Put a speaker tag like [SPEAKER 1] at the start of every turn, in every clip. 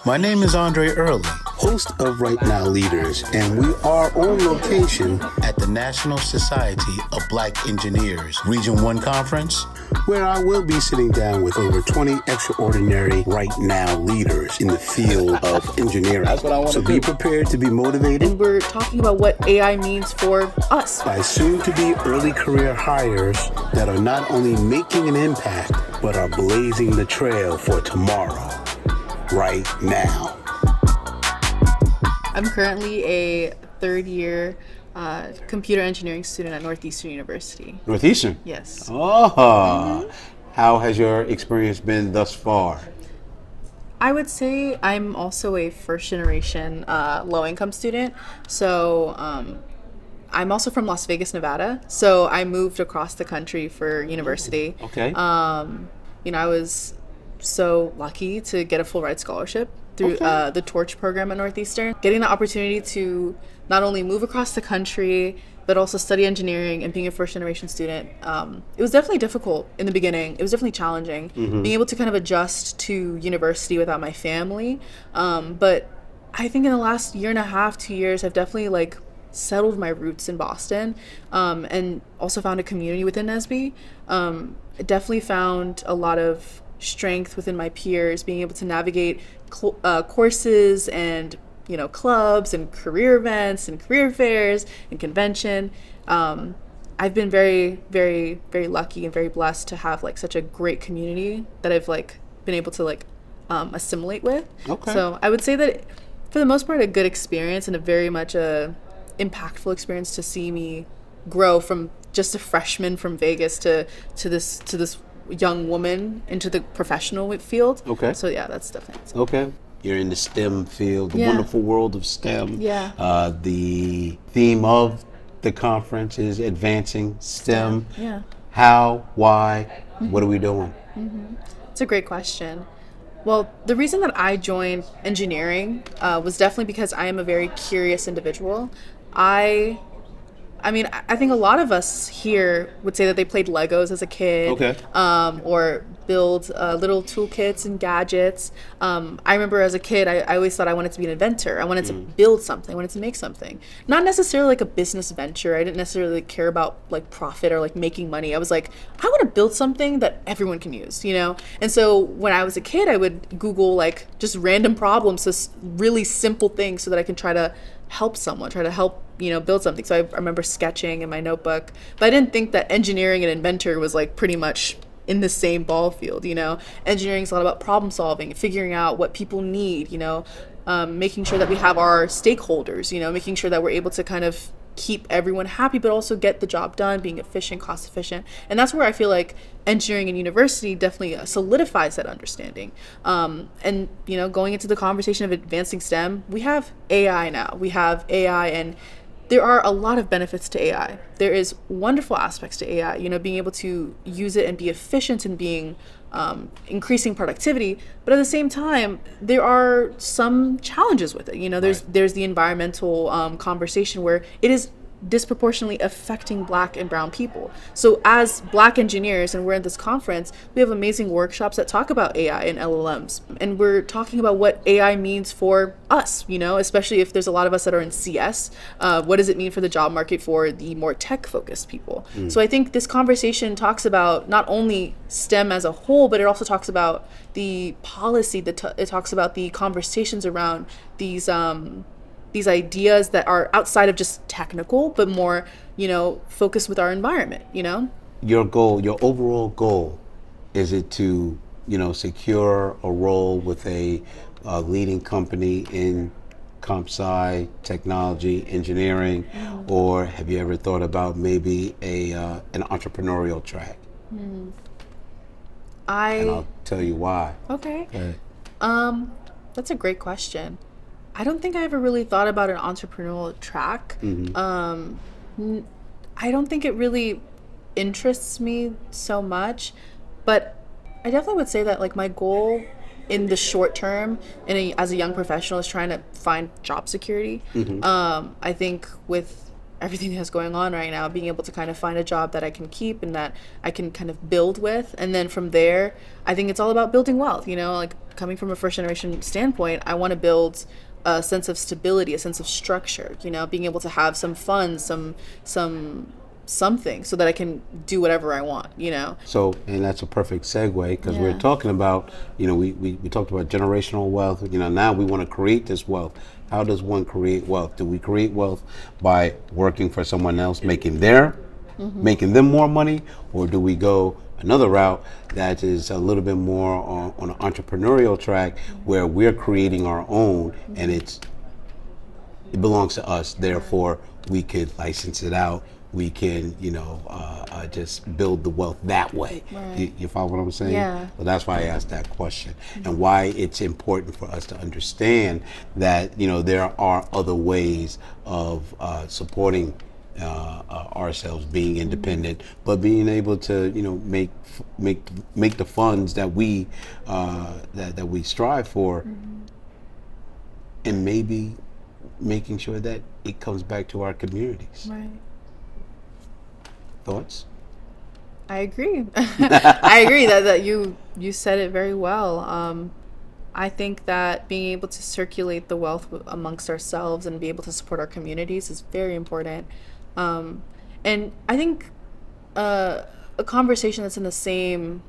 [SPEAKER 1] My name is Andre Early,
[SPEAKER 2] host of RightNOWLeaders, and we are on location
[SPEAKER 1] at the National Society of Black Engineers Region 1 Conference,
[SPEAKER 2] where I will be sitting down with over 20 extraordinary RightNOWLeaders in the field of engineering.
[SPEAKER 1] That's what I want to do.
[SPEAKER 2] So be prepared to be motivated.
[SPEAKER 3] And we're talking about what AI means for us.
[SPEAKER 2] By soon-to-be early career hires that are not only making an impact, but are blazing the trail for tomorrow, right now.
[SPEAKER 3] I'm currently a third-year computer engineering student at Northeastern University.
[SPEAKER 4] Northeastern?
[SPEAKER 3] Yes.
[SPEAKER 4] Oh, How has your experience been thus far?
[SPEAKER 3] I would say I'm also a first-generation low-income student. So I'm also from Las Vegas, Nevada. So I moved across the country for university.
[SPEAKER 4] Okay.
[SPEAKER 3] I was so lucky to get a full ride scholarship through the Torch program at Northeastern. Getting the opportunity to not only move across the country, but also study engineering and being a first generation student. It was definitely difficult in the beginning. It was definitely challenging being able to kind of adjust to university without my family. But I think in the last year and a half, 2 years, I've definitely settled my roots in Boston, and also found a community within NSBE. I definitely found a lot of strength within my peers, being able to navigate courses and clubs and career events and career fairs and convention. I've been very, very, very lucky and very blessed to have such a great community that I've been able to assimilate with.
[SPEAKER 4] Okay.
[SPEAKER 3] So I would say that for the most part, a good experience and a very much a impactful experience to see me grow from just a freshman from Vegas to this young woman into the professional field.
[SPEAKER 4] Okay.
[SPEAKER 3] So yeah, that's definitely.
[SPEAKER 4] Okay. You're in the STEM field, the
[SPEAKER 3] Yeah.
[SPEAKER 4] wonderful world of STEM.
[SPEAKER 3] Yeah.
[SPEAKER 4] The theme of the conference is advancing STEM.
[SPEAKER 3] Yeah.
[SPEAKER 4] How, why, what are we doing?
[SPEAKER 3] It's a great question. Well, the reason that I joined engineering was definitely because I am a very curious individual. I mean, I think a lot of us here would say that they played Legos as a kid, or build little toolkits and gadgets. I remember as a kid, I always thought I wanted to be an inventor. I wanted to build something. I wanted to make something. Not necessarily a business venture. I didn't necessarily care about making or making money. I was I want to build something that everyone can use, And so when I was a kid, I would Google just random problems, just really simple things, so that I can try to help someone, build something. So I remember sketching in my notebook, but I didn't think that engineering and inventor was pretty much in the same ball field. Engineering is a lot about problem solving, figuring out what people need, making sure that we have our stakeholders, making sure that we're able to kind of keep everyone happy, but also get the job done, being efficient, cost efficient. And that's where I feel engineering and university definitely solidifies that understanding. And going into the conversation of advancing STEM, we have AI now. We have AI, and there are a lot of benefits to AI. There is wonderful aspects to AI, being able to use it and be efficient and being increasing productivity. But at the same time, there are some challenges with it. There's the environmental conversation where it is disproportionately affecting Black and brown people. So as Black engineers, and we're at this conference, we have amazing workshops that talk about AI and LLMs. And we're talking about what AI means for us, especially if there's a lot of us that are in CS. What does it mean for the job market for the more tech-focused people? So I think this conversation talks about not only STEM as a whole, but it also talks about the policy, it talks about the conversations around these ideas that are outside of just technical, but more, focused with our environment,
[SPEAKER 4] Your goal, your overall goal, is it to, secure a role with a leading company in comp sci, technology, engineering, or have you ever thought about maybe an entrepreneurial track? And I'll tell you why.
[SPEAKER 3] Okay. That's a great question. I don't think I ever really thought about an entrepreneurial track. I don't think it really interests me so much, but I definitely would say that my goal in the short term as a young professional is trying to find job security. I think with everything that's going on right now, being able to kind of find a job that I can keep and that I can kind of build with. And then from there, I think it's all about building wealth, like coming from a first generation standpoint, I want to build a sense of stability, a sense of structure, being able to have some funds, something so that I can do whatever I want,
[SPEAKER 4] So, and that's a perfect segue, because we're talking about, we talked about generational wealth. Now we want to create this wealth. How does one create wealth? Do we create wealth by working for someone else, making them more money, or do we go another route that is a little bit more on an entrepreneurial track, where we're creating our own, and it belongs to us, therefore we could license it out, we can just build the wealth that way.
[SPEAKER 3] Right.
[SPEAKER 4] You follow what I'm saying?
[SPEAKER 3] Yeah.
[SPEAKER 4] Well, that's why I asked that question, and why it's important for us to understand that there are other ways of supporting ourselves, being independent, but being able to make the funds that we that we strive for, and maybe making sure that it comes back to our communities.
[SPEAKER 3] Right.
[SPEAKER 4] Thoughts?
[SPEAKER 3] I agree. I agree that you said it very well. I think that being able to circulate the wealth amongst ourselves and be able to support our communities is very important. And I think a conversation that's in the same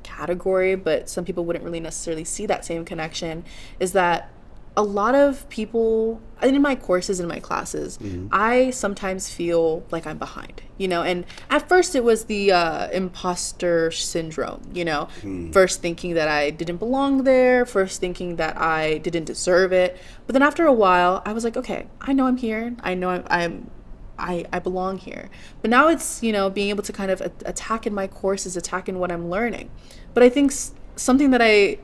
[SPEAKER 3] category, but some people wouldn't really necessarily see that same connection, is that a lot of people in my courses, in my classes, I sometimes feel like I'm behind, and at first it was the imposter syndrome, first thinking that I didn't belong there, first thinking that I didn't deserve it. But then after a while, I was like, okay, I know I'm here. I know I belong here. But now it's, being able to kind of attack in my courses, attack in what I'm learning. But I think something that I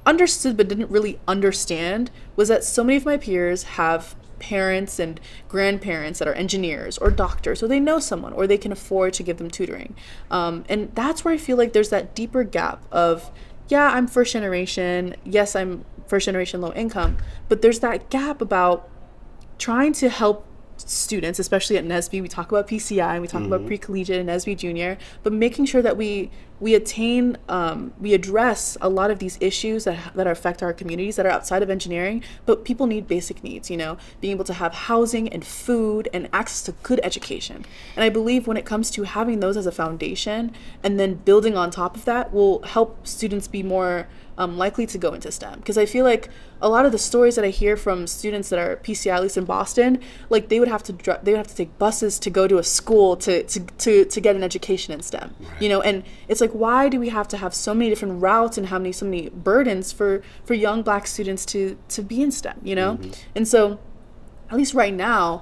[SPEAKER 3] understood but didn't really understand was that so many of my peers have parents and grandparents that are engineers or doctors, or they know someone, or they can afford to give them tutoring. And that's where I feel like there's that deeper gap of, yeah, I'm first generation. Yes, I'm first generation low income, but there's that gap about trying to help students, especially at NSBE. We talk about PCI and we talk about pre-collegiate and NSBE junior, but making sure that we attain, we address a lot of these issues that affect our communities that are outside of engineering, but people need basic needs, being able to have housing and food and access to good education. And I believe when it comes to having those as a foundation and then building on top of that will help students be more likely to go into STEM. Because I feel like a lot of the stories that I hear from students that are PCI, at least in Boston, like they would have to take buses to go to a school to get an education in STEM. Right. And it's like, why do we have to have so many different routes and so many burdens for young Black students to be in STEM? And so, at least right now,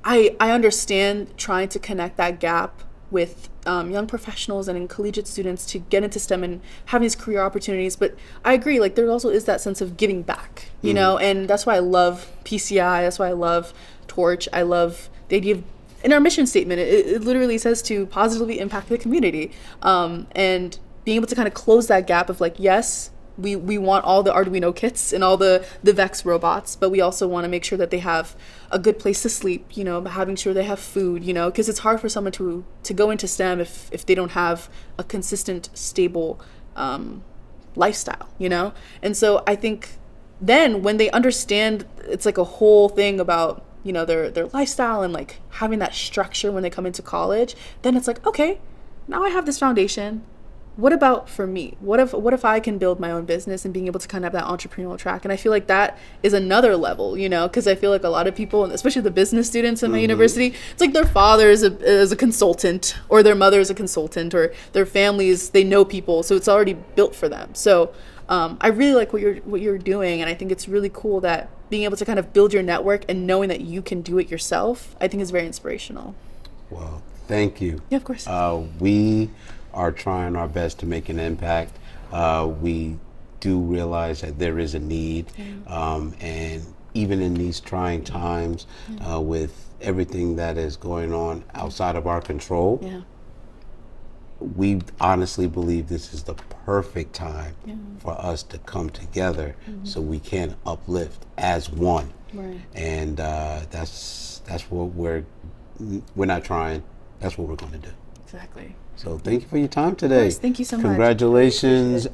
[SPEAKER 3] I understand trying to connect that gap with young professionals and in collegiate students to get into STEM and have these career opportunities. But I agree, like there also is that sense of giving back, and that's why I love PCI. That's why I love Torch. I love the idea of, in our mission statement, it literally says to positively impact the community, and being able to kind of close that gap of like, yes, we want all the Arduino kits and all the Vex robots, but we also want to make sure that they have a good place to sleep, having sure they have food, because it's hard for someone to go into STEM if they don't have a consistent, stable lifestyle, And so I think then when they understand, it's like a whole thing about, their lifestyle and like having that structure when they come into college, then it's like, okay, now I have this foundation. What about for me? What if I can build my own business and being able to kind of have that entrepreneurial track? And I feel like that is another level, because I feel like a lot of people, and especially the business students in my university, it's like their father is a consultant, or their mother is a consultant, or their families, they know people, so it's already built for them. So I really like what you're doing, and I think it's really cool that being able to kind of build your network and knowing that you can do it yourself, I think is very inspirational.
[SPEAKER 4] Well, thank you.
[SPEAKER 3] Yeah, of course.
[SPEAKER 4] We are trying our best to make an impact. We do realize that there is a need, and even in these trying times, with everything that is going on outside of our control, we honestly believe this is the perfect time for us to come together so we can uplift as one.
[SPEAKER 3] Right.
[SPEAKER 4] And that's what we're not trying. That's what we're going to do.
[SPEAKER 3] Exactly.
[SPEAKER 4] So thank you for your time today.
[SPEAKER 3] Yes, thank you so much.
[SPEAKER 4] Congratulations.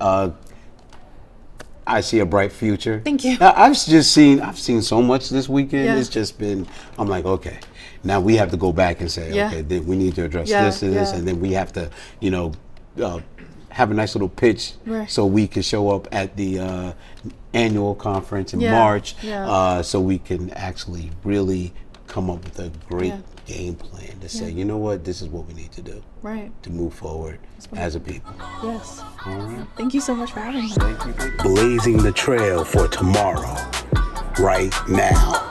[SPEAKER 4] I see a bright future.
[SPEAKER 3] Thank you.
[SPEAKER 4] I've seen so much this weekend.
[SPEAKER 3] Yeah.
[SPEAKER 4] It's just been, I'm like, okay, now we have to go back and say, okay, then we need to address this and this, and then we have to, have a nice little pitch so we can show up at the annual conference in March, so we can actually really come up with a great game plan to say, you know what, this is what we need to do to move forward as a people.
[SPEAKER 3] Yes.
[SPEAKER 4] All right.
[SPEAKER 3] Thank you so much for having me.
[SPEAKER 4] Thank you.
[SPEAKER 2] Blazing the trail for tomorrow, right now.